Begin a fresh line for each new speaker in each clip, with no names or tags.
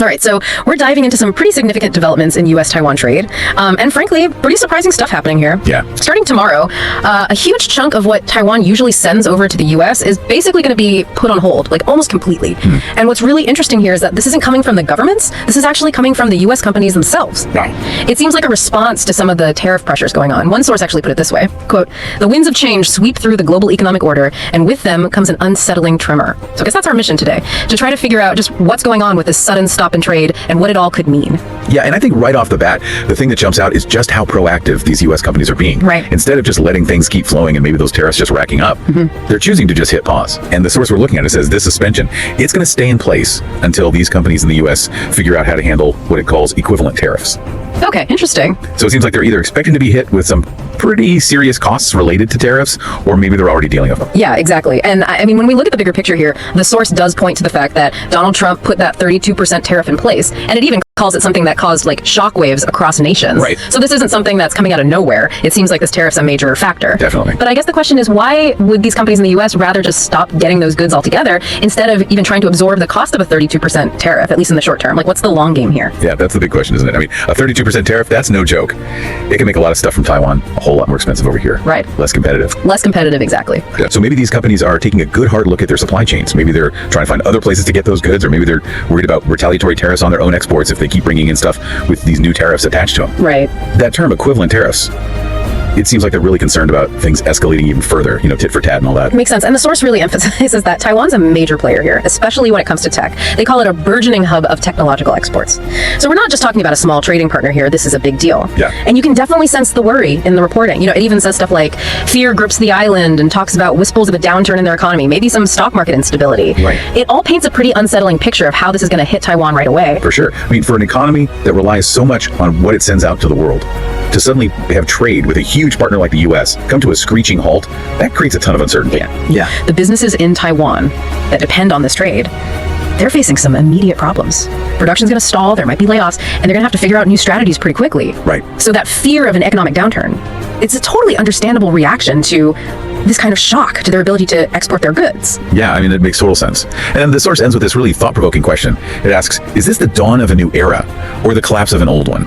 All right, so we're diving into some pretty significant developments in U.S.-Taiwan trade, and frankly, pretty surprising stuff happening here.
Yeah.
Starting tomorrow, a huge chunk of what Taiwan usually sends over to the U.S. is basically going to be put on hold, like almost completely. And what's really interesting here is that this isn't coming from the governments, this is actually coming from the U.S. companies themselves.
Right.
It seems like a response to some of the tariff pressures going on. One source actually put it this way, quote, "The winds of change sweep through the global economic order, and with them comes an unsettling tremor." So I guess that's our mission today, to try to figure out just what's going on with this sudden stop in trade and what it all could mean.
Yeah, and I think right off the bat, the thing that jumps out is just how proactive these U.S. companies are being.
Right.
Instead of just letting things keep flowing and maybe those tariffs just racking up, they're choosing to just hit pause. And the source we're looking at, it says this suspension, it's going to stay in place until these companies in the U.S. figure out how to handle what it calls equivalent tariffs.
Okay, interesting.
So it seems like they're either expecting to be hit with some pretty serious costs related to tariffs, or maybe they're already dealing with them.
Yeah, exactly. And I mean, when we look at the bigger picture here, the source does point to the fact that Donald Trump put that 32% tariff in place, and it even calls it something that caused like shockwaves across nations.
Right.
So this isn't something that's coming out of nowhere. It seems like this tariff's a major factor.
Definitely.
But I guess the question is, why would these companies in the U.S. rather just stop getting those goods altogether instead of even trying to absorb the cost of a 32% tariff, at least in the short term? Like, what's the long game here?
Yeah, that's the big question, isn't it? I mean, a 32% tariff, that's no joke. It can make a lot of stuff from Taiwan a whole lot more expensive over here.
Right.
Less competitive.
Less competitive, exactly.
Yeah, so maybe these companies are taking a good hard look at their supply chains. Maybe they're trying to find other places to get those goods, or maybe they're worried about retaliatory tariffs on their own exports if they keep bringing in stuff with these new tariffs attached to them.
Right.
That term, equivalent tariffs, it seems like they're really concerned about things escalating even further, tit for tat and all that.
Makes sense. And the source really emphasizes that Taiwan's a major player here, especially when it comes to tech. They call it a burgeoning hub of technological exports. So we're not just talking about a small trading partner here. This is a big deal.
Yeah.
And you can definitely sense the worry in the reporting. It even says stuff like fear grips the island and talks about whispers of a downturn in their economy, maybe some stock market instability.
Right.
It all paints a pretty unsettling picture of how this is going to hit Taiwan right away.
For sure. I mean, for an economy that relies so much on what it sends out to the world, to suddenly have trade with a huge partner like the U.S. come to a screeching halt, that creates a ton of uncertainty.
Yeah. The businesses in Taiwan that depend on this trade, they're facing some immediate problems. Production's going to stall, there might be layoffs, and they're going to have to figure out new strategies pretty quickly.
Right.
So that fear of an economic downturn, it's a totally understandable reaction to this kind of shock to their ability to export their goods.
Yeah, I mean, it makes total sense. And the source ends with this really thought-provoking question. It asks, is this the dawn of a new era or the collapse of an old one?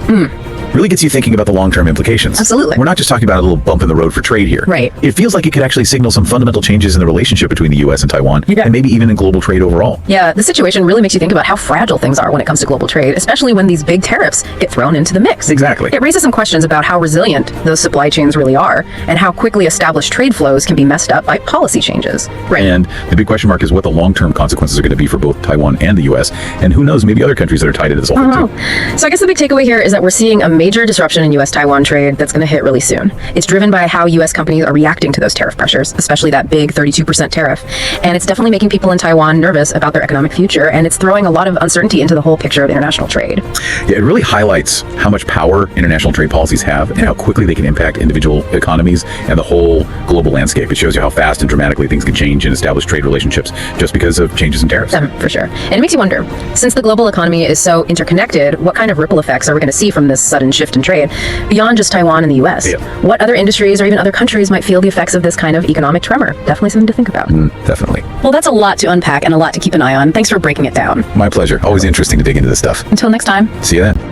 Really gets you thinking about the long-term implications.
Absolutely.
We're not just talking about a little bump in the road for trade here.
Right.
It feels like it could actually signal some fundamental changes in the relationship between the U.S. and Taiwan,
Yeah.
and maybe even in global trade overall.
Yeah, the situation really makes you think about how fragile things are when it comes to global trade, especially when these big tariffs get thrown into the mix.
Exactly.
It raises some questions about how resilient those supply chains really are, and how quickly established trade flows can be messed up by policy changes. Right.
And the big question mark is what the long-term consequences are going to be for both Taiwan and the U.S., and who knows, maybe other countries that are tied into this whole thing too.
So I guess the big takeaway here is that we're seeing a major disruption in U.S.-Taiwan trade that's going to hit really soon. It's driven by how U.S. companies are reacting to those tariff pressures, especially that big 32% tariff. And it's definitely making people in Taiwan nervous about their economic future, and it's throwing a lot of uncertainty into the whole picture of international trade.
Yeah, it really highlights how much power international trade policies have and how quickly they can impact individual economies and the whole global landscape. It shows you how fast and dramatically things can change in established trade relationships just because of changes in tariffs.
For sure. And it makes you wonder, since the global economy is so interconnected, what kind of ripple effects are we going to see from this sudden shift in trade beyond just Taiwan and the U.S.?
Yeah.
What other industries or even other countries might feel the effects of this kind of economic tremor? Definitely something to think about.
Definitely.
Well, that's a lot to unpack and a lot to keep an eye on. Thanks for breaking it down.
My pleasure. Always interesting to dig into this stuff.
Until next time.
See you then.